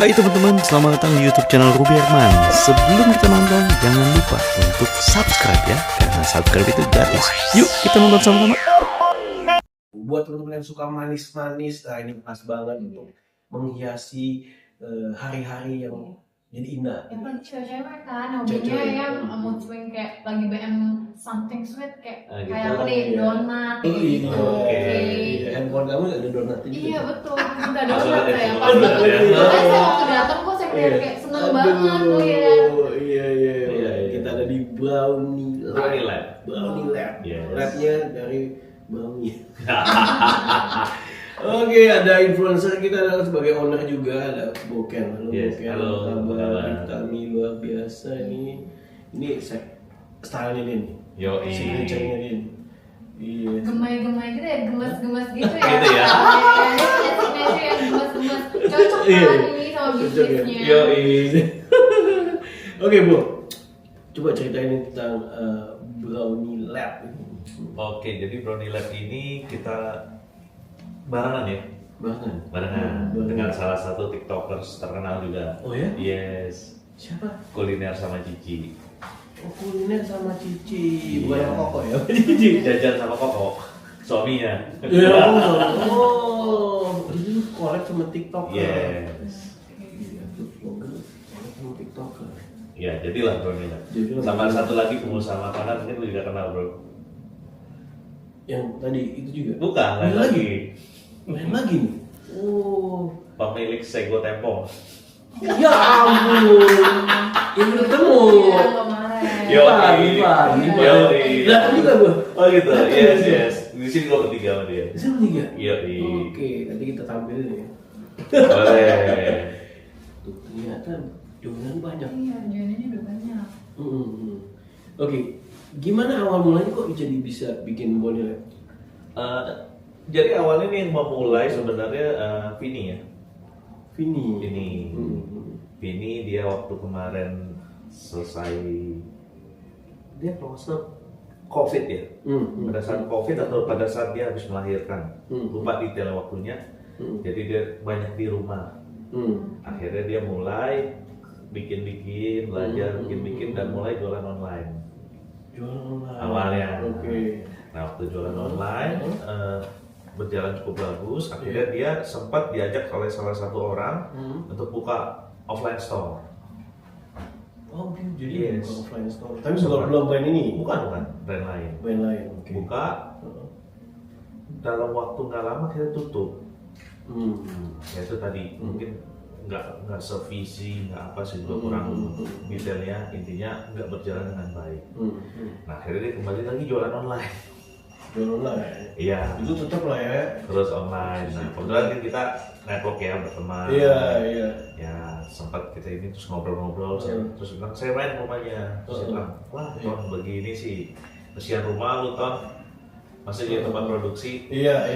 Hai teman-teman, selamat datang di YouTube channel Ruby Herman. Sebelum kita nonton, jangan lupa untuk subscribe ya, karena subscribe itu gratis. Yuk kita nonton sama-sama. Buat teman-teman yang suka manis-manis, nah ini pas banget untuk menghiasi hari-hari yang jadi indah. Yang lagi cewek-cewek kan, Cewek-cewek. hobinya yang mood swing kayak lagi BM something sweet kayak gitu. kayak apa nih, donat Oh iya, gitu. Iya, handphone kamu ada donatnya juga. Iya betul, udah Pas donat ada ya. donat Pas banget. ya. Makanya saya waktu datang kok saya Iya. kayak seneng banget tuh ya. Iya. Iya. Kita ada di Brownie Brownie Lab. Brownie Lab. Yes. Labnya dari Brownie. Oke, ada influencer kita adalah sebagai owner juga, ada Boken. Halo Yes, Boken, halo, apa apa kabar? kabar? Kami luar biasa ini. Ini style-nya dia nih. Yo, Signature-nya dia. Iya. Gemai-gemai gitu ya, gemes-gemes gitu ya. Gitu ya. Signature yang gemes-gemes. Cocok Iya. kan ini sama Cocok ya? bisnisnya. Yo, Oke, Bu. Coba ceritain tentang Brownie Lab ini. Oke, jadi Brownie Lab ini kita barengan ya, Bahkan. barengan Hmm, dengan salah satu tiktokers terkenal juga. Oh ya? Yes, Siapa? kuliner sama Cici. Oh, kuliner sama Cici. Iya. Bukan sama Koko ya? Jajan sama Koko, suaminya. Iya. Oh, itu collab sama TikTok. Yes, Iya, tuh vlogger collab sama TikToker. ya jadilah Brownie Lab. Jadilah. Sama satu lagi pengusaha makanan mungkin lu juga kenal bro. Yang tadi itu juga. Bukan, lain Lain lagi. Lain lagi nih. Oh. Pemilik Sego Tempo. Ya ampun. Ini ketemu. Iya, kemarin. Yo. Yoi. Datang juga gua. Oh gitu, Datang yes juga. yes. Di sini gua bertiga sama dia. Bisa tiga. Iya, Oke, nanti kita tampilin ya. boleh. Tuh, ternyata donan banyak. Iya, joinnya udah banyak. Oke, gimana awal mulanya kok jadi bisa bikin Brownie Lab? Jadi awalnya nih yang memulai sebenarnya Vini ya. Vini. Vini dia waktu kemarin selesai dia kalau nggak salah COVID ya. Pada saat COVID atau pada saat dia habis melahirkan. Lupa detail waktunya. Jadi dia banyak di rumah. Akhirnya dia mulai bikin-bikin, belajar bikin-bikin dan mulai jualan online. Jualan online. Awalnya. Oke. Nah waktu jualan online berjalan cukup bagus. Akhirnya dia sempat diajak oleh salah satu orang untuk buka offline store. Oh, jadi Yes. bukan offline store. Tapi belum brand ini. Bukan brand lain. Brand lain. Oke. Buka dalam waktu nggak lama kita tutup. Ya itu tadi mungkin nggak sevisi, nggak apa sih juga kurang detailnya, intinya nggak berjalan dengan baik. Nah akhirnya dia kembali lagi jualan online. Jualan online. Iya. Itu tetap lah ya. Terus online. Nah kebetulan kan kita network ya berteman. Iya. Ya sempat kita ini terus ngobrol-ngobrol. Terus bilang saya main ke rumahnya. Terus dia bilang, wah Ton begini sih kesian rumah lu Ton. Masih di tempat produksi. Iya.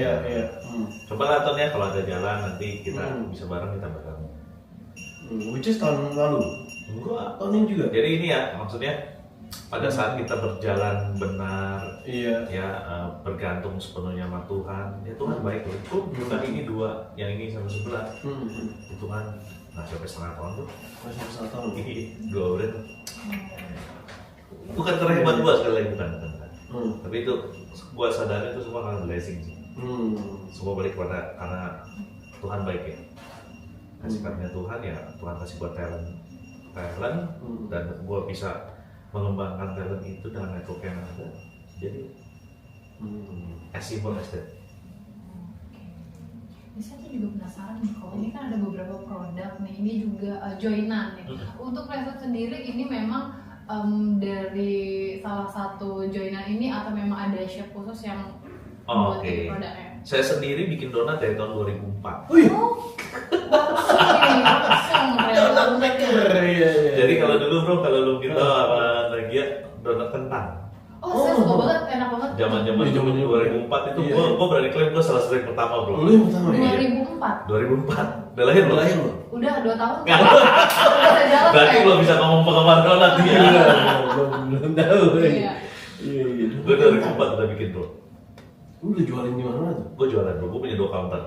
Coba lah Ton ya kalau ada jalan nanti kita bisa bareng kita bareng. Which is tahun lalu. Enggak. Tahun ini juga. Jadi ini ya maksudnya pada saat kita berjalan benar Iya. ya bergantung sepenuhnya sama Tuhan. Ya Tuhan baik loh. Bukan ini dua, yang ini sama sebelah. Itu kan nggak sampai setengah tahun tuh. Masih 1 tahun. Dua udah tuh. Bukan karena hebat gua sekali lagi bukan. Tapi itu gua sadar itu semua karena blessing sih. Semua balik kepada karena Tuhan baik ya. Kasih karunia Tuhan ya Tuhan kasih buat talent dan gue bisa mengembangkan talent itu dengan network yang ada. Jadi as simple as that. Saya tuh juga penasaran nih, kalau ini kan ada beberapa produk nih, ini juga joinan nih. Untuk Reset sendiri ini memang dari salah satu joinan ini atau memang ada chef khusus yang buat ini produknya? Saya sendiri bikin donat dari tahun 2004. Wih. Langsung Iya. Jadi kalau dulu bro, kalau lu gitu apa Nagia donat kentang. Oh, saya suka banget, enak banget. Zaman-zaman Iya, zaman-zaman 2004 itu iya. gua berani klaim gua salah satu yang pertama bro. Lu yang pertama ya? 2004. 2004. Udah lahir belum? Lahir lo. Udah 2 tahun. Nggak. Udah saya jalan. Berarti ya? belum bisa ngomong penggemar donat nih. Belum tahu. Iya. Iya. Gue 2004 udah bikin bro. Lu udah jualin di mana tuh? Gue jualan bro, gue punya 2 counter.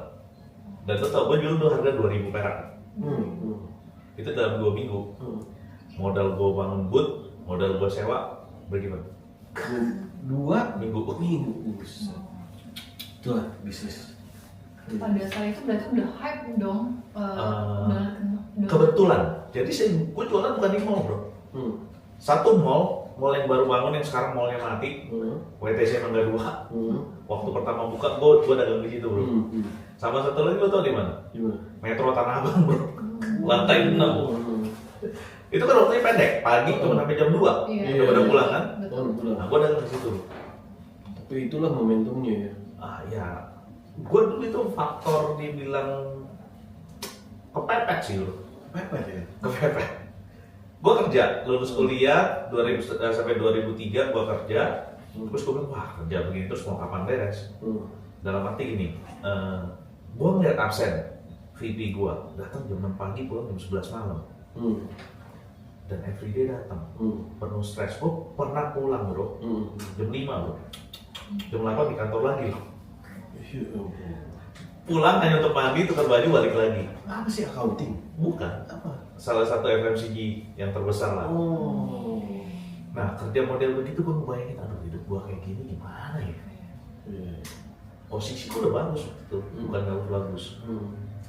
Dan lo tau gue jual tuh harga 2.000 perak. Itu dalam 2 minggu. Modal gue bangun booth, modal gue sewa bagaimana? 2 minggu. Itulah bisnis. Pada saat itu berarti udah hype dong. Udah Kebetulan, jadi gue jualan bukan di mall bro. Satu mall yang baru bangun yang sekarang mallnya mati, WTC Mangga 2. Waktu pertama buka, gue dagang di situ bro. Sama satu lagi lo tau di mana? Metro Tanah Abang bro, lantai 6. Itu kan waktunya pendek, pagi cuma sampai jam 2. Udah pada pulang kan? Nah gue dagang di situ. Tapi itulah momentumnya ya. Ya, gue dulu itu faktor dibilang kepepet sih bro. Kepepet ya? Kepepet. Gue kerja, lulus kuliah 2000 sampai 2003 gue kerja. Terus gue bilang, wah kerja begini terus mau kapan beres? Dalam arti gini, gue ngeliat absen VP gue datang jam 6 pagi pulang jam 11 malam. Dan everyday datang, penuh stres. Gue pernah pulang bro, jam 5 bro, jam 8 di kantor lagi. Pulang hanya untuk mandi, tukar baju, balik lagi. Apa sih accounting? Bukan, Apa? salah satu FMCG yang terbesar lah. Nah kerja model begitu gue ngebayangin, aduh hidup gue kayak gini gimana ya? Posisi gue udah bagus waktu itu, bukan gak bagus.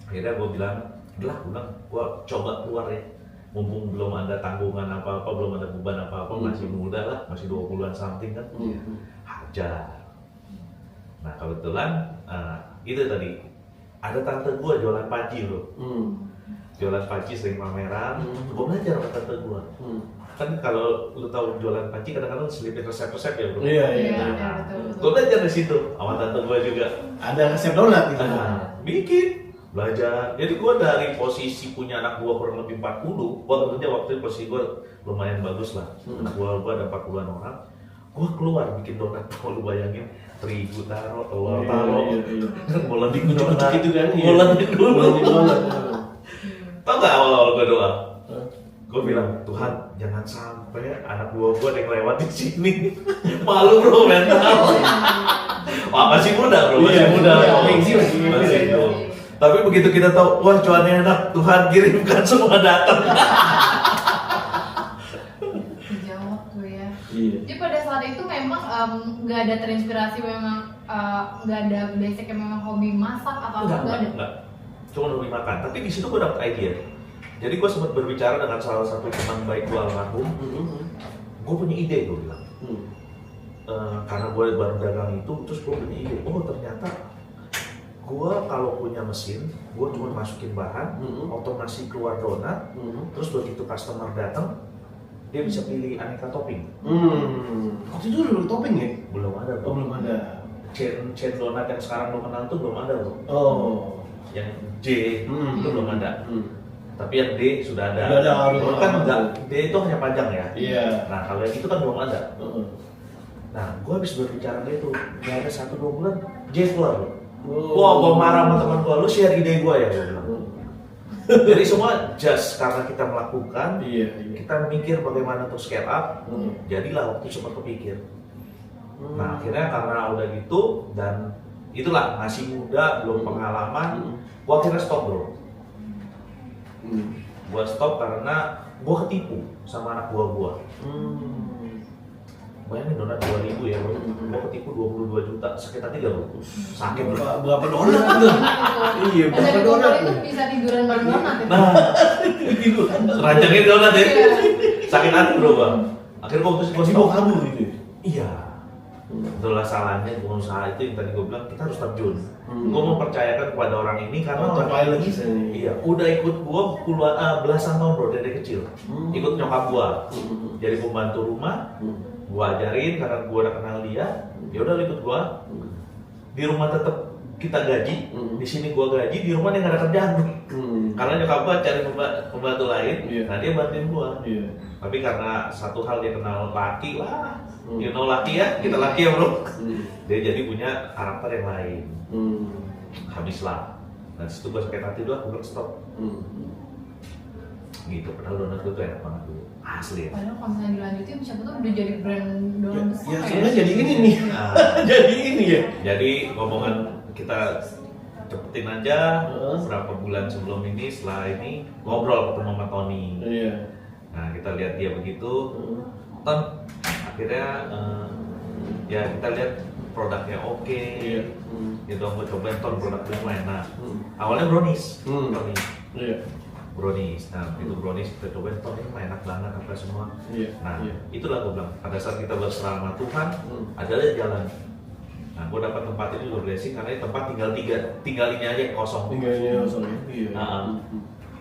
Akhirnya gue bilang, gue coba keluar ya. Mumpung belum ada tanggungan apa-apa, belum ada beban apa-apa, masih muda lah, masih 20-an something kan. Hajar. Nah kebetulan itu tadi ada tante gue jualan panci loh, jualan panci sering pameran. Gue belajar sama tante gue. Kan kalau lu tahu jualan panci kadang-kadang selipin resep-resep ya bro. Iya. Gue belajar di situ sama tante gue juga. Ada resep donat gitu. Bikin, belajar. Jadi gue dari posisi punya anak gue kurang lebih 40, gue kerja waktu itu posisi gue lumayan bagus lah. Anak gue ada 40-an orang. Gue keluar bikin donat, kalau lu bayangin terigu taruh, telur taruh, ngulangin donat, gitu kan? ngulangin dulu. Donat. Tau gak awal-awal gue doa? Gue bilang, Tuhan jangan sampai anak buah gue yang lewat di sini. Malu bro, mental. Wah masih muda bro, masih muda. Masih itu. Tapi begitu kita tahu, wah cuannya enak, Tuhan kirimkan semua datang. Dijawab tuh ya. Iya. Jadi pada saat itu memang nggak ada terinspirasi, memang nggak ada basicnya, memang hobi masak atau nggak ada? Enggak. Cuma hobi makan. Tapi di situ gue dapet ide. Jadi gue sempat berbicara dengan salah satu teman baik gue almarhum. Gue punya ide, gue bilang. Karena gue baru dagang itu, terus gue punya ide. Oh ternyata gue kalau punya mesin, gue cuma masukin bahan, otomasi keluar donat, terus begitu customer datang, dia bisa pilih aneka topping. Waktu itu dulu topping ya? Belum ada bro. Oh belum ada. Chain donat yang sekarang lo kenal tuh belum ada bro. Oh. Yang J itu belum ada. Tapi yang D sudah ada. Sudah ada, Kalau kan enggak, D itu hanya panjang ya. Iya. Nah kalau yang itu kan belum ada. Nah gue habis berbicara dia tuh, nggak ada 1-2 bulan, J keluar bro. Wah, gue marah sama teman gue, lu share ide gue ya, gue bilang. Jadi semua just karena kita melakukan, kita mikir bagaimana untuk scale up, jadilah waktu sempat kepikir. Nah akhirnya karena udah gitu, dan itulah masih muda, belum pengalaman, gue akhirnya stop bro. Gue stop karena gue ketipu sama anak buah gue. Bayangin donat 2.000 ya bro, gue ketipu 22 juta, sakit hati gak bro? Sakit bro. Berapa donat tuh? Iya, berapa donat itu bisa tiduran bareng donat ya? Nah, ranjangin donat ya, sakit hati bro bang. Akhirnya gue putus Mau kamu gitu ya? Iya. Itulah salahnya pengusaha itu yang tadi gue bilang, kita harus terjun. Gue mempercayakan kepada orang ini karena orang ini iya, udah ikut gue belasan tahun bro dari kecil. Ikut nyokap gue, jadi pembantu rumah. Gue ajarin karena gue udah kenal dia, ya udah ikut gue. Di rumah tetap kita gaji, di sini gue gaji, di rumah dia nggak ada kerjaan. Karena nyokap gue cari pembantu lain, nah dia bantuin gue. Tapi karena satu hal dia kenal laki lah, you know laki ya, kita laki ya bro. Dia jadi punya karakter yang lain. Habislah. Nah situ gue sakit hati doang, gue stop. Gitu, padahal donat gue tuh enak banget dulu, asli ya. Padahal kalau misalnya dilanjutin, siapa tuh udah jadi brand donat besar Ya ya? sebenarnya jadi ini nih. Jadi ini ya. Jadi ngomongan kita cepetin aja. Berapa bulan sebelum ini, setelah ini ngobrol ketemu sama Tony. Iya. Nah kita lihat dia begitu, Ton akhirnya ya kita lihat produknya oke. Iya. Ya dong, gue cobain Ton produknya enak. Awalnya brownies, Tony. Iya. Brownies, nah itu brownies kita cobain, Ton ini mah enak banget apa semua. Iya. Nah Iya. itulah gue bilang, pada saat kita berserah sama Tuhan, adalah jalan. Nah gue dapat tempat ini juga blessing karena ini tempat tinggal ini aja yang kosong. Tinggalnya soalnya. Iya.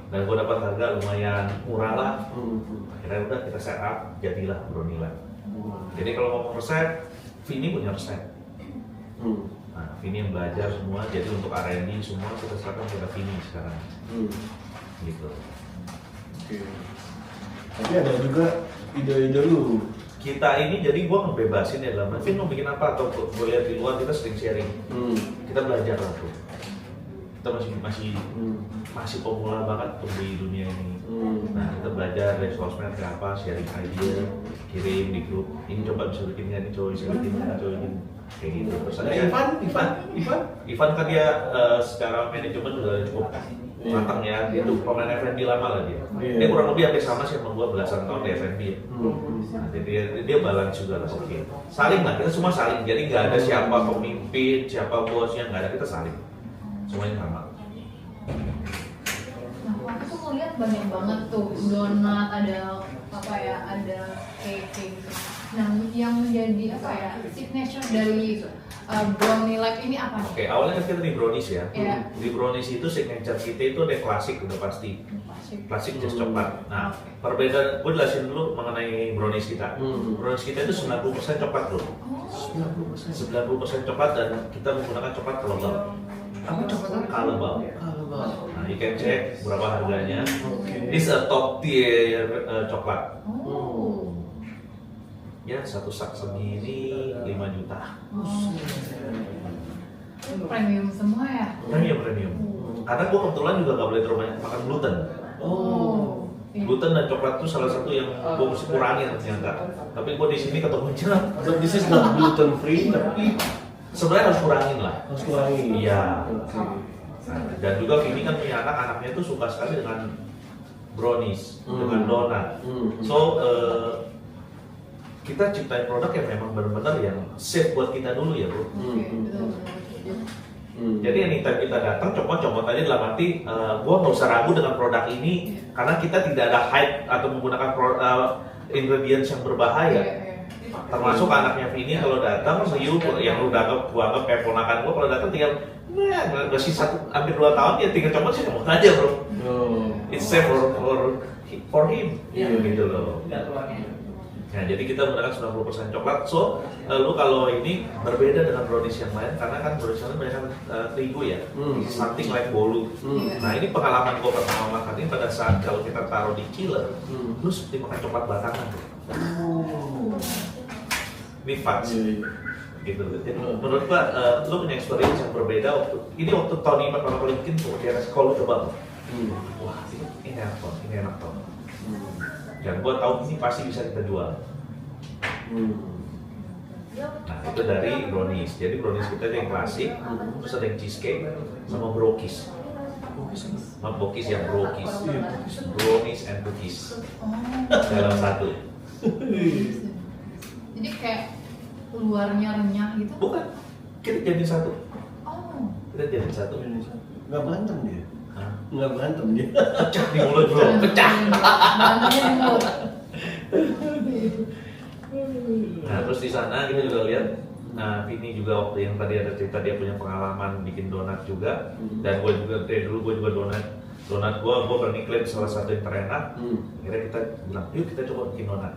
Dan gue dapat harga lumayan murah lah. Akhirnya udah kita set up, jadilah Brownie Lab. Jadi kalau ngomong resep, Vini punya resep. Nah, Vini yang belajar semua, jadi untuk R&D semua kita serahkan kepada Vini sekarang. Gitu. Oke. Tapi ada juga ide-ide lu. Kita ini jadi gue ngebebasin ya dalam, Vin mau bikin apa atau gue lihat di luar kita sering sharing. Kita belajar lah tuh. Kita masih pemula banget tuh di dunia ini. Nah kita belajar dari sosmed kayak apa, sharing idea, kirim di grup. Ini coba bisa bikin ini, coba bisa bikin ini, coba bikin kayak gitu. Terus ada Ivan kan dia secara manajemen udah cukup matang ya, dia tuh pemain F&B lama lah dia. Dia kurang lebih hampir sama sih sama gue belasan tahun di F&B ya. Nah, jadi dia balance juga lah, oke. Saling lah, kita semua saling. Jadi nggak ada siapa pemimpin, siapa bosnya, nggak ada, kita saling. Semuanya sama. Nah, aku tuh ngeliat banyak banget tuh donat, ada apa ya, ada cake gitu. Nah, yang menjadi apa ya, signature dari Brownie Lab ini apa nih? Oke, awalnya kita di brownies ya. Iya. Di brownies itu signature kita itu ada klasik udah pasti. Klasik just coklat. Nah, perbedaan, gue jelasin dulu mengenai brownies kita. Brownies kita itu 90% coklat bro. 90% coklat dan kita menggunakan coklat kalebal. Apa coklat? Kalebal. Nah, you can check berapa harganya. Oke. It's a top tier coklat. Oh. Ya, satu sak segini 5 juta. Premium semua ya? Premium. Karena gue kebetulan juga nggak boleh terlalu banyak makan gluten. Gluten dan coklat itu salah satu yang gue mesti kurangin ternyata. Tapi gue di sini ketemunya So this is not gluten free tapi sebenarnya harus kurangin lah. harus kurangin. Iya. Oke. Nah, dan juga Vini kan punya anaknya tuh suka sekali dengan brownies, dengan donat. So kita ciptain produk yang memang benar-benar yang safe buat kita dulu ya bro. Jadi anytime kita datang comot-comot aja dalam arti gua nggak usah ragu dengan produk ini karena kita tidak ada hype atau menggunakan ingredients yang berbahaya. Termasuk anaknya Vini kalau datang, Siu yang lu anggap gua anggap kayak ponakan gua, kalau datang tinggal masih hampir 2 tahun ya tinggal comot aja bro. It's safe for him gitu loh. Nah, jadi kita menggunakan 90% coklat. So, lu kalau ini berbeda dengan brownies yang lain karena kan brownies yang lain banyak terigu ya, something like bolu. Nah, ini pengalaman gua pertama makan ini pada saat kalau kita taruh di chiller, lu seperti makan coklat batangan. Ini facts. Gitu. Jadi, menurut gua, lu punya experience yang berbeda waktu Tony pertama kali bikin tuh, dia kasih kalau coba. Wah, ini enak toh. Dan gue tahu ini pasti bisa kita jual. Nah itu dari brownies. Jadi brownies kita ada yang klasik, terus ada yang cheesecake, sama brownies. Brownies yang brownies, brownies and cookies dalam satu. Jadi kayak luarnya renyah gitu? Bukan, kita jadi satu. Oh. Kita jadi satu. Nggak berantem dia. Nggak berantem dia. Pecah di mulut bro, pecah. Berantemnya di mulut. Nah terus di sana kita juga lihat, nah Vini juga waktu yang tadi ada cerita dia punya pengalaman bikin donat juga, dan gue juga dari dulu gue juga donat gue berani klaim salah satu yang terenak. Akhirnya kita bilang yuk kita coba bikin donat,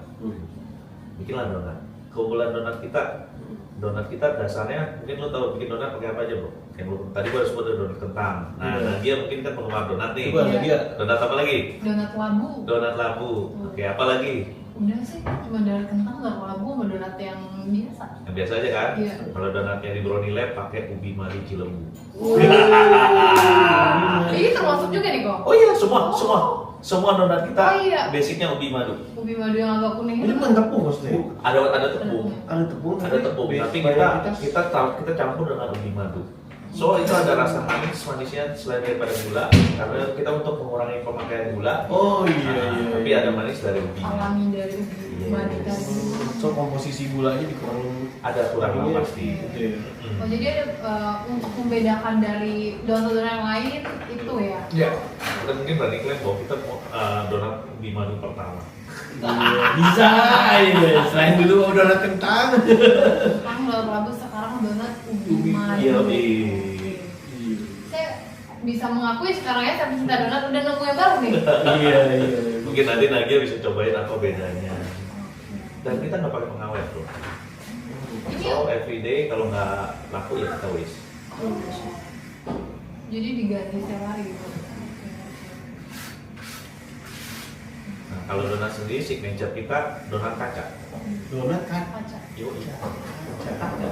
bikinlah donat. Keunggulan donat kita dasarnya mungkin lo tahu bikin donat pakai apa aja bro? Yang lo tadi gue sebut ada donat kentang. Nah dia mungkin kan penggemar donat nih. Donat apa lagi? Donat labu. Donat labu. Oke, apa lagi? Udah sih, cuma donat kentang, donat labu, sama donat yang biasa. Yang biasa aja kan? Iya. Kalau donatnya di Brownie Lab pakai ubi madu Cilembu. Ini termasuk juga nih kok? Oh iya, semua donat kita basicnya ubi madu. Ubi madu yang agak kuning Ini bukan tepung maksudnya? Ada tepung. Ada tepung. Ada tepung, tapi kita campur dengan ubi madu. So itu ada rasa manisnya selain daripada gula, karena kita untuk mengurangi pemakaian gula. Oh iya. Tapi ada manis dari ubi. Alami dari ubi manis tadi. So komposisi gulanya dikurangin. Ada kurangnya pasti. Gitu ya. Oh jadi ada untuk membedakan dari donat-donat yang lain itu ya? Ya. Kita mungkin berani klaim bahwa kita donat di madu pertama. Bisa ya. Selain dulu donat kentang. Sekarang donat labu, sekarang donat ubi madu. Iya, Saya bisa mengakui sekarang ya saya pecinta donat udah nemu yang baru nih. Iya. Mungkin nanti Nagia bisa cobain apa bedanya. Dan kita nggak pakai pengawet bro. So everyday kalau nggak laku ya kita waste. Jadi diganti setiap hari gitu. Nah, kalau donat sendiri signature kita donat kaca. Donat kan. Kaca. Yo iya. Kaca.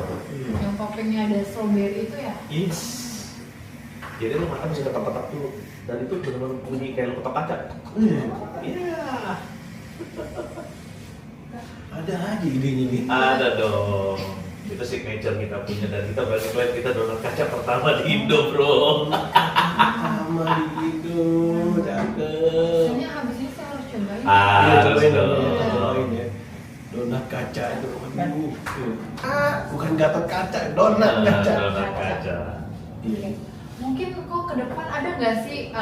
Yang toppingnya ada strawberry itu ya? Yes. Jadi lu makan bisa ketok-ketok dulu. Dan itu benar-benar bunyi kayak lu ketok kaca. Iya. Ada aja idenya nih. Ada dong. Itu signature kita punya dan kita balik lagi kita donat kaca pertama di Indo bro. Sama di Indo, cakep. Kayaknya habis ini saya harus cobain. Iya, Harus cobain dong. ya. Donat kaca itu aduh. Bukan gatot kaca, donat kaca. Donat kaca. Iya. Mungkin kok ke depan ada nggak sih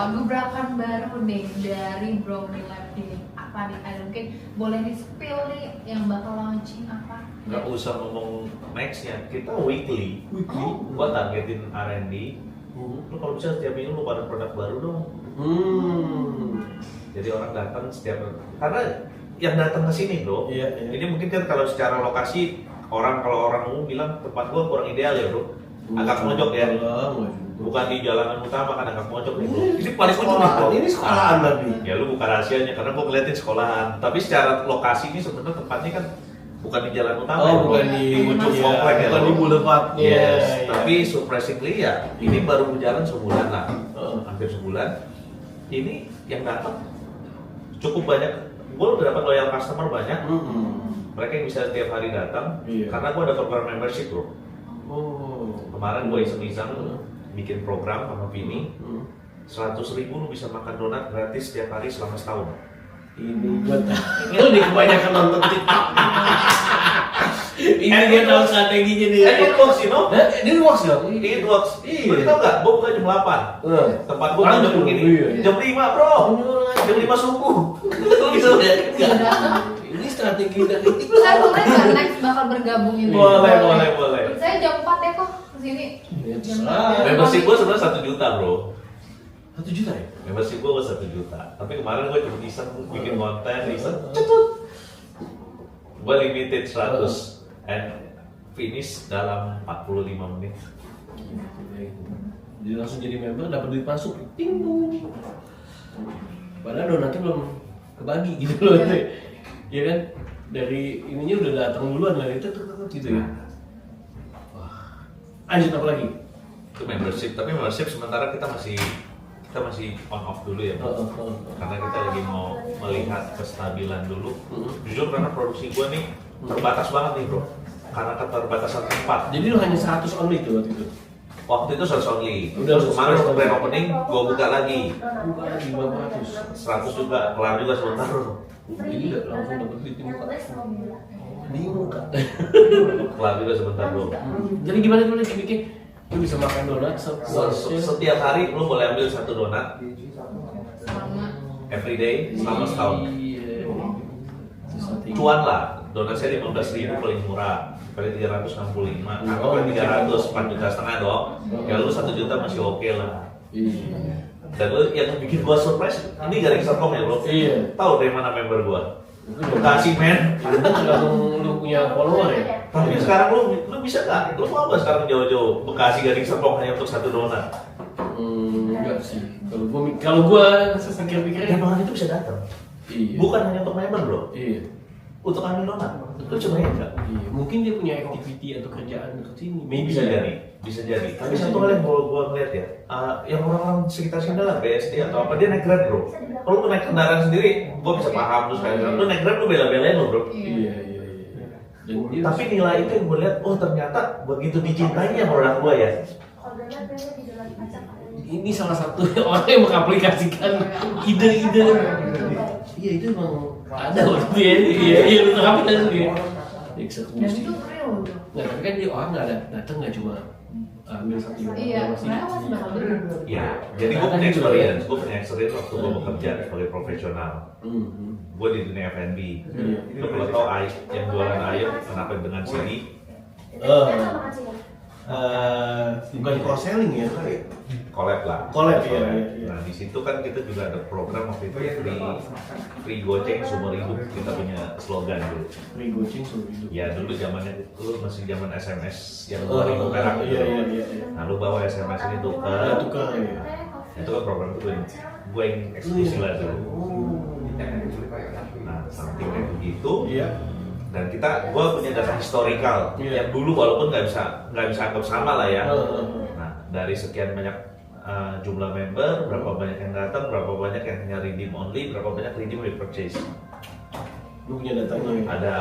gebrakan baru nih dari Brownie Lab ini? Apa nih? Ada mungkin boleh di-spill nih yang bakal launching apa? Nggak usah ngomong nextnya, kita weekly. Gua targetin R&D. Lu kalau bisa setiap minggu lu pada produk baru dong. Jadi orang datang setiap, karena yang datang ke sini bro. Iya. Ini mungkin kan kalau secara lokasi kalau orang umum bilang tempat gua kurang ideal ya bro. Agak mojok ya. Bukan di jalanan utama kan agak mojok nih bro. Ini paling ujung nih bro. Ini sekolahan tapi. Ya lu buka rahasianya karena gua ngeliatin sekolahan. Tapi secara lokasi ini sebenarnya tempatnya kan bukan di jalan utama. ya, bro. Bukan di ujung ya, komplek ya. bukan bro. di boulevard. Yes, Iya. tapi surprisingly ya ini baru berjalan sebulan lah, hampir sebulan. Ini yang datang cukup banyak. Gue udah dapat loyal customer banyak. Mereka yang bisa setiap hari datang. Iya. Karena gue ada program membership bro. Kemarin gue iseng-iseng bikin program sama Vini. 100.000 lu bisa makan donat gratis setiap hari selama setahun. Ini buat lu nih kebanyakan nonton TikTok. Ini dia tahu strateginya nih. It works, you know? Ini works dong. It works. Iya. Lu tau gak? Gue buka jam 8. Tempat gue Aduh, jam begini. iya. Jam 5 bro. Jam 5 subuh. Lu bisa lihat Iya, nggak? datang. Ini strategi dari TikTok. Saya boleh nggak next bakal bergabung ini? Boleh. Saya jam 4 deh kok kesini. Ya, Jam terserah. 4. Membership gue sebenarnya 1 juta bro. 1 juta ya? Membership gue 1 juta. Tapi kemarin gue cuma iseng bikin konten, iseng cetut. Gue limited 100 and finish dalam 45 menit. Jadi langsung jadi member dapat duit masuk. Ting dong. Padahal donatnya belum kebagi gitu loh. Iya kan? Dari ininya udah datang duluan lah itu gitu ya. Wah. Lanjut apa lagi? Itu membership, tapi membership sementara kita masih on off dulu ya bro. Karena kita lagi mau melihat kestabilan dulu. Jujur karena produksi gue nih terbatas banget nih bro. Karena keterbatasan tempat. Jadi lu hanya 100 only tuh waktu itu? Waktu itu 100 only. Udah, Terus kemarin 100. grand opening gue buka lagi. Bukan lagi 500. 100 juga, kelar juga sebentar bro. Jadi udah langsung dapat duit di muka. Di muka. Kelar juga sebentar bro. Jadi gimana dulu bikin? Lu bisa makan donat sepuasnya. Setiap hari lu boleh ambil 1 donat Sama. everyday selama setahun. Iya. Cuan lah, donat saya 15.000 paling murah. Kali 365, atau kali 300, 4,5 juta dong. Ya lu 1 juta masih oke lah. Iya. Dan lu yang bikin gua surprise, ini garing sokong ya bro. Iya. Tahu dari mana member gua? Bekasi men. Itu tergantung lu punya follower ya. Tapi sekarang lu bisa nggak? Lu mau nggak sekarang jauh-jauh Bekasi garing sokong hanya untuk 1 donat? Enggak sih. Kalau gua pikir-pikirnya Dan orang itu bisa datang. iya. Bukan hanya untuk member bro, Iya. untuk ambil donat. Lu coba ya enggak? Iya. Mungkin dia punya activity atau kerjaan dekat sini. Maybe Bisa jadi, bisa jadi. Tapi satu hal yang gua ngeliat ya, yang orang-orang sekitar sini lah BSD atau apa dia naik Grab bro. Kalau lu naik kendaraan sendiri, gua bisa paham terus kayak lu naik Grab lu bela-belain lu bro. Iya. Dan dia Tapi nilai itu yang gua lihat, oh ternyata begitu dicintainya produk gua ya. Ini salah satu orang yang mengaplikasikan ide-ide. Iya itu emang ada waktu ya. Iya lu terapin kan dia. Dan Eksekusi. itu real tuh. Nah tapi kan dia orang nggak datang nggak cuma ambil satu Iya, mereka masih bakal beli. Ya, jadi gue punya experience waktu gue bekerja sebagai profesional. Gue di dunia F&B. Lo kalau tau yang jualan ayam kenapa dengan CD? Bukan cross selling ya kali. Collab lah. Collab, iya. Nah di situ kan kita juga ada program waktu itu free goceng seumur hidup. Kita punya slogan dulu. Free goceng seumur hidup. Ya dulu zamannya lu masih zaman SMS yang 2000 perak gitu. Iya. Nah lu bawa SMS ini tukar. Ya. Itu kan program itu gue yang eksklusif lah dulu. Nah something kayak begitu. Iya. Dan gue punya data historical yang dulu walaupun nggak bisa anggap sama lah ya. Nah dari sekian banyak jumlah member, berapa banyak yang datang, berapa banyak yang hanya redeem only, berapa banyak redeem with purchase. Lu punya datanya ya? Ada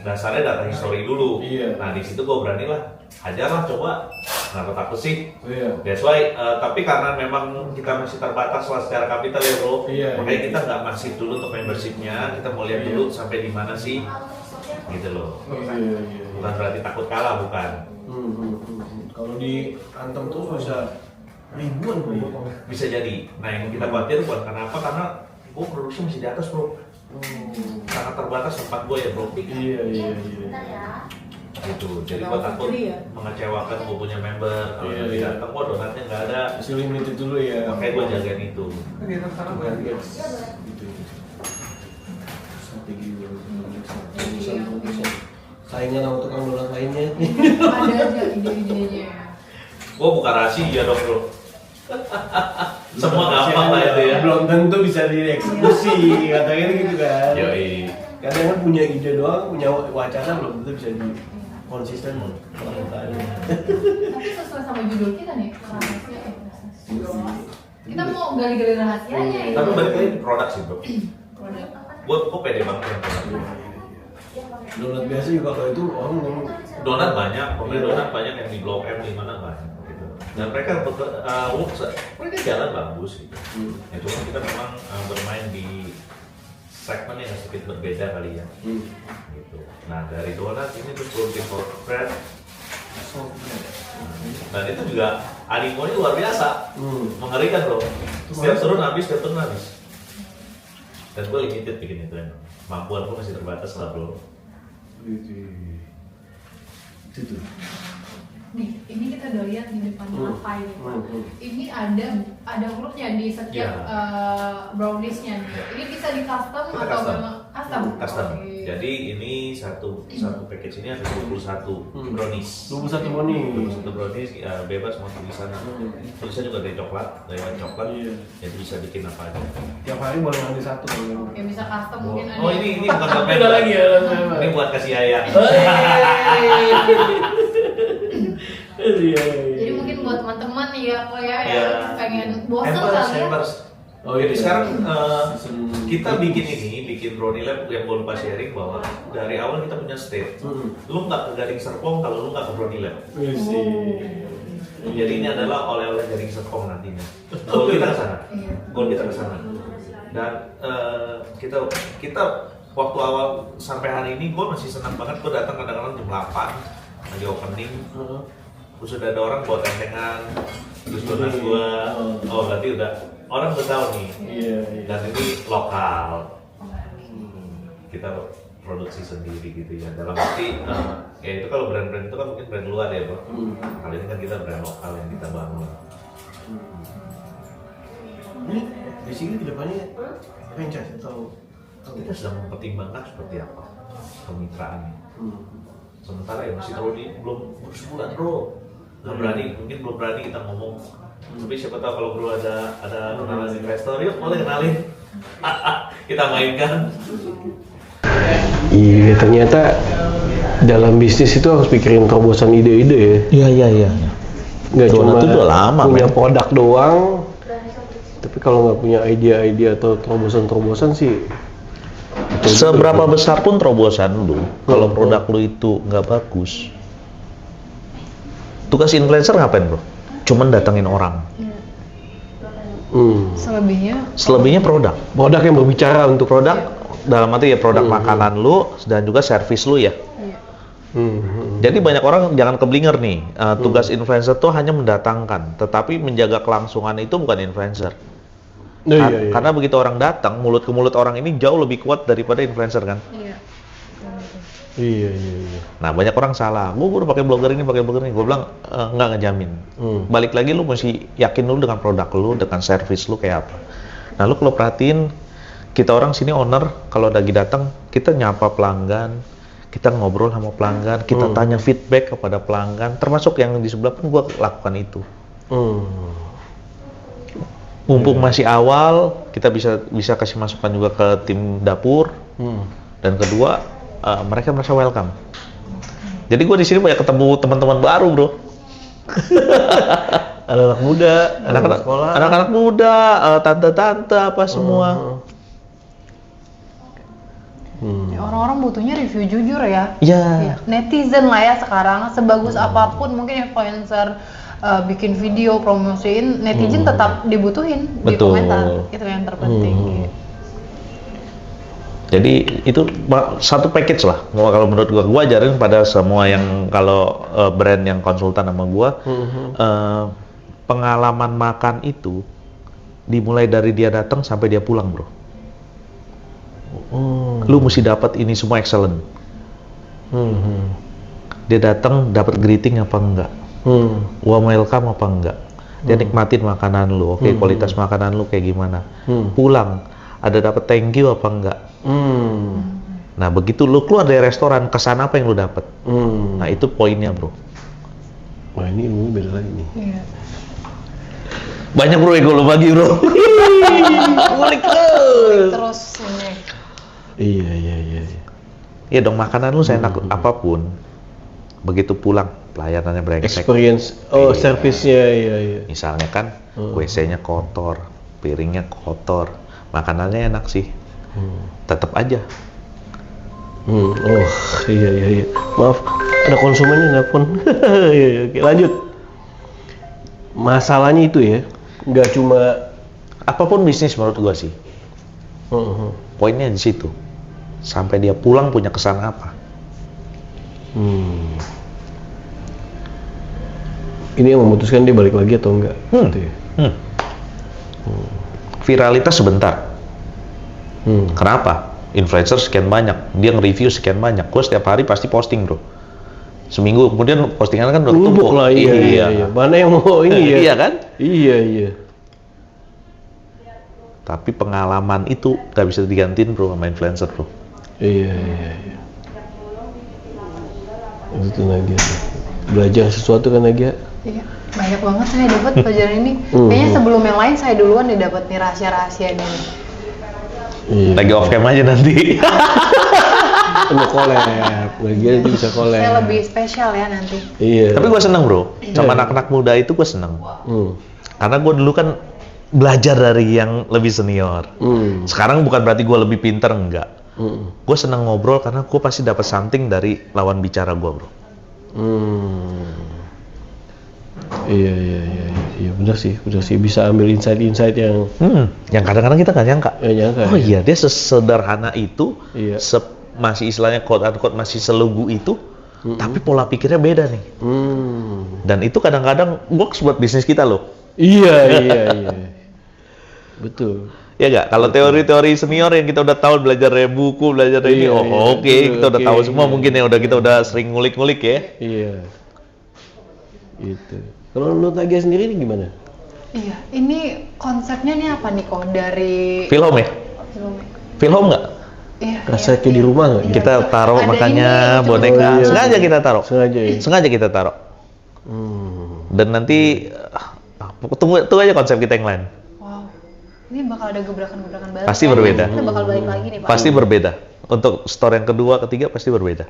dasarnya data history dulu. Iya. Nah di situ gue berani lah, hajar lah coba. Kenapa takut sih? Iya. That's why. Tapi karena memang kita masih terbatas lah secara kapital ya bro. Iya. Makanya kita nggak masif dulu untuk membershipnya. Kita mau lihat dulu sampai di mana sih, gitu loh. Iya. Bukan berarti takut kalah, bukan. Kalau di antem tuh bisa ribuan bro. Bisa jadi. Nah yang kita khawatir bukan karena apa? Karena gue produksi masih di atas bro. Sangat terbatas tempat gue ya bro. Iya. Gitu. Jadi gue takut mengecewakan gue punya member. Kalau nanti datang, kok donatnya nggak ada. Masih limited dulu ya. Makanya gue jagain itu. Strategi saingan sama tukang donat lainnya. Ada aja ide-idenya. Gue buka rahasia dong bro. Semua gampang lah itu ya. Belum tentu bisa dieksekusi, katanya gitu kan. Yoi. Kadang kan punya ide doang, punya wacana belum tentu bisa di konsisten pelaksanaannya. Tapi sesuai sama judul kita nih, rahasia. Kita mau gali-gali rahasianya ya. Tapi balik lagi di produk sih bro. Produk. Gue pede banget dengan produk. Donat biasa juga kalau itu orang ngomong Donat banyak, pembeli donat banyak yang di Blok M di mana banyak gitu. Dan mereka mereka jalan bagus gitu. Ya cuma kita memang bermain di segmen yang sedikit berbeda kali ya. Gitu. Nah dari donat ini tuh protein for bread. Dan itu juga animonya luar biasa, mengerikan bro. Setiap turun habis. Dan gue limited bikin itu emang. Mampuan gue masih terbatas lah bro. itu. Nih, ini kita udah lihat di depan apa ini Pak. Ini ada hurufnya di setiap brownies-nya nih. Ini bisa di custom Kita atau custom. memang custom? Custom. Oke. Jadi ini satu package ini ada 21 brownies. 21 brownies. 21 brownies bebas mau tulisan. Tulisan juga dari coklat, dari warna coklat. Iya. Jadi bisa bikin apa aja. Tiap hari boleh ngambil satu kalau Yang bisa custom mungkin ada. Oh ini bukan buat beda member. lagi ya. Ini buat kasih ayah. Iya. Jadi mungkin buat teman-teman nih ya, kok ya, Iya. yang pengen bosan Hampers, kali ya. hampers. Oh, Jadi iya. sekarang kita bikin brownie lab yang gue lupa sharing bahwa dari awal kita punya state. Lu nggak ke Gading Serpong kalau lu nggak ke brownie lab. Iya sih. Jadi ini adalah oleh-oleh Gading Serpong nantinya. Goal kita ke sana. Iya. Goal kita ke sana. Dan kita waktu awal sampai hari ini gue masih senang banget. Gue datang kadang-kadang jam 8 lagi opening. Terus sudah ada orang bawa tentengan, terus donat gue. Oh berarti udah orang udah tahu nih. Iya. Dan ini lokal. Kita produksi sendiri gitu ya. Dalam arti ya itu kalau brand-brand itu kan mungkin brand luar ya bro. Kali ini kan kita brand lokal yang kita bangun. Ini basically kedepannya franchise atau Kita sedang mempertimbangkan seperti apa kemitraannya. Sementara ya masih terlalu belum sebulan bro. Nggak berani, mungkin belum berani kita ngomong. Tapi siapa tahu kalau bro ada kenalan investor, yuk boleh kenalin. Kita mainkan. Iya, ternyata dalam bisnis itu harus pikirin terobosan ide-ide ya. Iya. Nggak cuma Donat itu udah lama, punya men. produk doang, tapi kalau nggak punya ide-ide atau terobosan-terobosan sih. Seberapa besar pun terobosan lu, kalau produk lu itu nggak bagus, itu Tugas influencer ngapain bro? Cuman datengin orang. Selebihnya produk. Produk yang berbicara untuk Produk dalam arti ya produk makanan lu dan juga servis lu ya. Jadi banyak orang jangan keblinger nih, tugas influencer tuh hanya mendatangkan, tetapi menjaga kelangsungan itu bukan influencer. Karena begitu orang datang, mulut ke mulut orang ini jauh lebih kuat daripada influencer kan. Iya. Nah banyak orang salah, gue udah pakai blogger ini, gue bilang nggak ngejamin. Balik lagi lu mesti yakin dulu dengan produk lu, dengan servis lu kayak apa. Nah lu kalau perhatiin, kita orang sini owner kalau lagi datang kita nyapa pelanggan, kita ngobrol sama pelanggan, kita tanya feedback kepada pelanggan, termasuk yang di sebelah pun gue lakukan itu. Mumpung masih awal, kita bisa kasih masukan juga ke tim dapur. Dan kedua, mereka merasa welcome. Jadi gue di sini banyak ketemu teman-teman baru bro. Anak-anak muda, anak-anak muda, tante-tante apa semua. Orang-orang butuhnya review jujur ya. Iya. Netizen lah ya sekarang, sebagus apapun mungkin influencer bikin video promosiin, netizen tetap dibutuhin di komentar. Itu yang terpenting. Jadi itu satu package lah. Kalau menurut gua ajarin pada semua yang kalau brand yang konsultan sama gua, pengalaman makan itu dimulai dari dia datang sampai dia pulang bro. Lu mesti dapat ini semua excellent. Dia datang dapat greeting apa enggak? Warm welcome apa enggak? Dia nikmatin makanan lu, oke, kualitas makanan lu kayak gimana? Pulang ada dapat thank you apa enggak? Nah begitu lu keluar dari restoran, kesan apa yang lu dapat? Nah itu poinnya bro. Wah ini ilmu beda lagi nih. Banyak bro ego lu bagi bro. Ngulik Terus Iya. Iya dong, makanan lu seenak apapun, begitu pulang pelayanannya brengsek. Experience, servisnya, iya. Misalnya kan, WC-nya kotor, piringnya kotor, makanannya enak sih, tetap aja. Iya. Maaf, ada konsumen yang nelfon. Iya. Oke, lanjut. Masalahnya itu ya, nggak cuma apapun bisnis menurut gua sih. Poinnya di situ. Sampai dia pulang punya kesan apa? Ini yang memutuskan dia balik lagi atau enggak? Gitu ya? Viralitas sebentar. Kenapa? Influencer sekian banyak, dia nge-review sekian banyak. Gue setiap hari pasti posting bro. Seminggu kemudian postingan kan udah tumpuk lah. Iya. Mana yang mau ini ya? Iya kan? Iya. Tapi pengalaman itu gak bisa digantiin bro sama influencer bro. Iya. Itu Nagia. Belajar sesuatu kan Nagia? Iya, banyak banget saya dapat pelajaran ini. Kayaknya sebelum yang lain saya duluan dapat nih rahasia-rahasia ini. Iya. Lagi off cam aja nanti. Mau collab, Nagia nanti bisa collab. Saya lebih spesial ya nanti. Iya. Tapi gue seneng bro, sama anak-anak muda itu gue seneng. Karena gue dulu kan belajar dari yang lebih senior. Sekarang bukan berarti gue lebih pinter, enggak. Gue seneng ngobrol karena gue pasti dapat something dari lawan bicara gue bro. Iya benar sih bisa ambil insight yang kadang-kadang kita nggak nyangka. Oh iya dia sesederhana itu, masih istilahnya quote unquote masih selugu itu, tapi pola pikirnya beda nih. Dan itu kadang-kadang works buat bisnis kita loh. Iya. Betul. Ya nggak? Kalau teori-teori senior yang kita udah tahu, belajar dari buku, belajar dari ini, kita udah tahu semua mungkin ya, kita udah sering ngulik-ngulik ya. Iya. Gitu. Kalau menurut Nagia sendiri ini gimana? Iya, ini konsepnya nih apa nih kok dari film ya? Film nggak? Iya. Rasa kayak di rumah nggak? Kita taruh makanya boneka. Sengaja kita taruh. Sengaja kita taruh. Dan nanti tunggu aja konsep kita yang lain. Ini bakal ada gebrakan-gebrakan baru. Pasti berbeda. Kita bakal balik lagi nih Pak. Pasti berbeda. Untuk store yang kedua, ketiga pasti berbeda.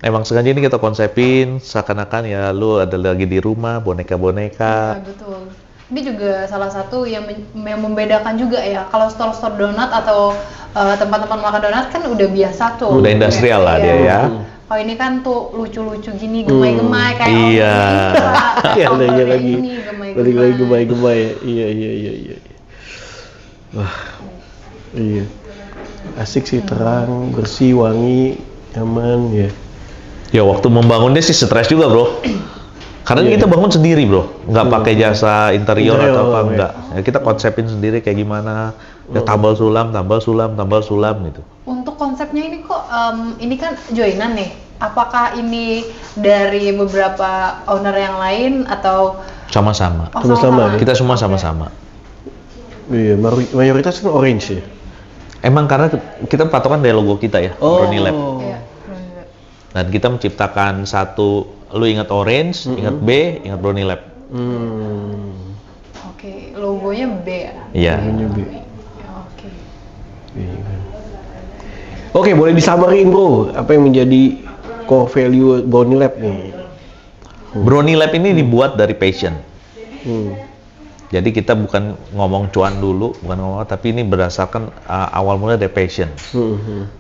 Emang sengaja ini kita konsepin seakan-akan ya lu ada lagi di rumah, boneka-boneka. Iya, betul. Ini juga salah satu yang membedakan juga ya. Kalau store-store donat atau tempat-tempat makan donat kan udah biasa tuh. Udah industrial lah dia ya. oh ini kan tuh lucu-lucu gini, gemay-gemay kayak Iya. Iya, ada lagi. ini Balik gemay-gemay. lagi gemay-gemay ya. Iya. Wah, iya. Asik sih, terang, bersih, wangi, nyaman ya. Ya waktu membangunnya sih stres juga bro. Karena Iya. kita bangun sendiri bro, nggak pakai jasa interior atau apa Interior, enggak. Ya, kita konsepin sendiri kayak gimana. Ya tambal sulam gitu. Untuk konsepnya ini kok, ini kan joinan nih. Apakah ini dari beberapa owner yang lain atau Sama-sama. oh, Sama-sama, ya? Kita semua Oke. sama-sama. Iya, mayoritas kan orange ya. Emang karena kita patokan dari logo kita ya, Brownie Lab. Iya. Dan kita menciptakan satu, lu ingat orange, ingat B, ingat Brownie Lab. Oke, logonya B ya? Iya. Oke. Iya kan. Oke, boleh disamarin bro, apa yang menjadi core value Brownie Lab nih? Brownie Lab ini dibuat dari passion. Hmm. Jadi kita bukan ngomong cuan dulu, bukan ngomong, tapi ini berdasarkan awal mulai dari passion.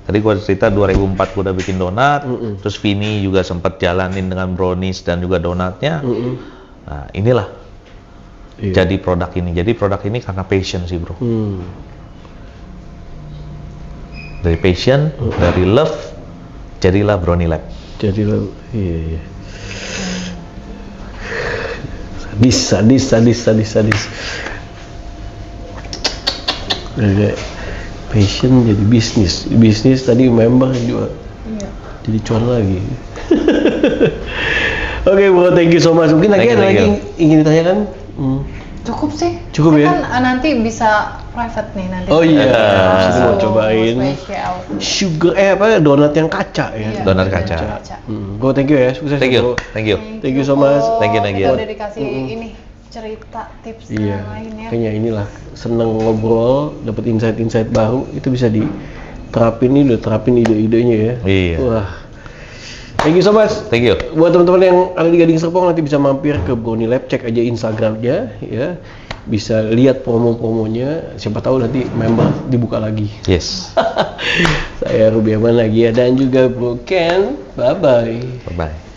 Tadi gua cerita 2004 gua udah bikin donat, terus Vini juga sempat jalanin dengan brownies dan juga donatnya. Nah inilah Iya. jadi produk ini. Jadi produk ini karena passion sih bro. Dari passion, dari love, jadilah Brownie Lab. Jadi lo, iya. Sadis. Dari passion jadi bisnis tadi member juga jadi cuan lagi. Oke bro, thank you so much. Mungkin lagi Thank ada you. lagi yang ingin ditanyakan? Cukup sih. Cukup Saya ya? Kan nanti bisa private nih nanti. Oh iya, Langsung mau cobain spesial. sugar donat yang kaca ya. Iya, Donat kaca. Bro, thank you ya, sukses Thank ya, you, bro. thank you. Thank you so much. Thank you, thank you. Udah dikasih ini cerita tips Iya, lain ya. kayaknya inilah seneng ngobrol, dapat insight-insight baru, itu bisa diterapin, ini udah terapin ide-idenya ya. Iya. Wah, thank you so much. Thank you. Buat teman-teman yang ada di Gading Serpong nanti bisa mampir ke Brownie Lab, cek aja Instagramnya ya, bisa lihat promo-promonya, siapa tahu nanti member dibuka lagi. Yes. Saya Ruby Aman lagi ya, dan juga Bro Ken, bye-bye. Bye-bye.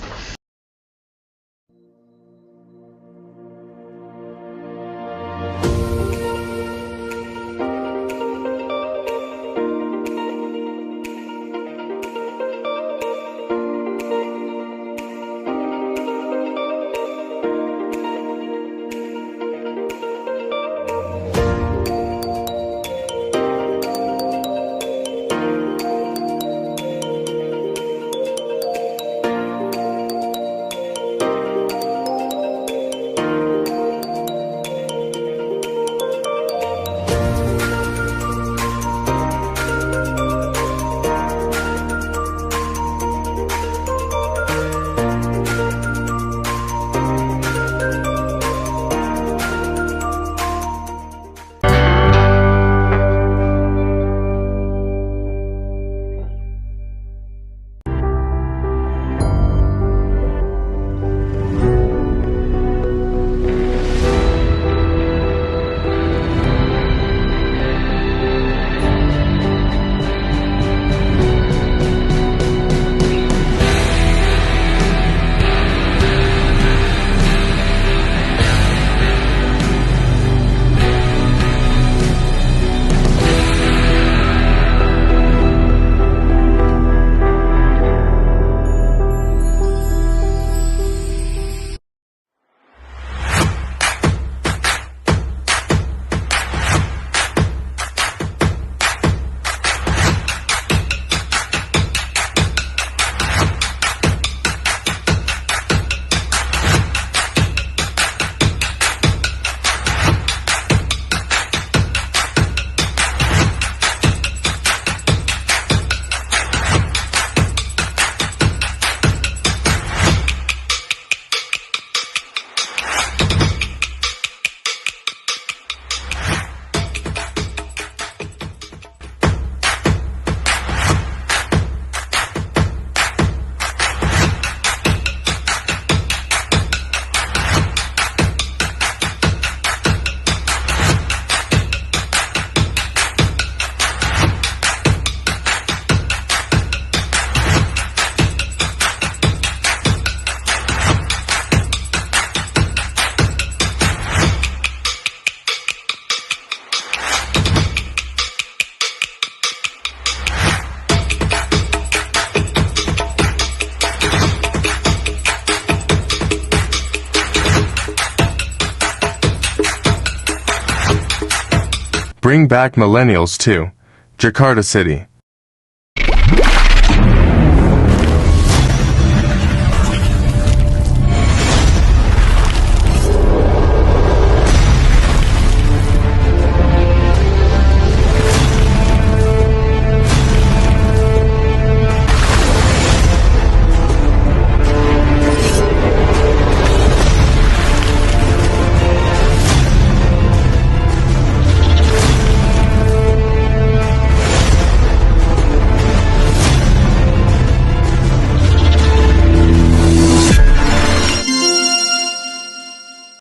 Bring back millennials too. Jakarta City.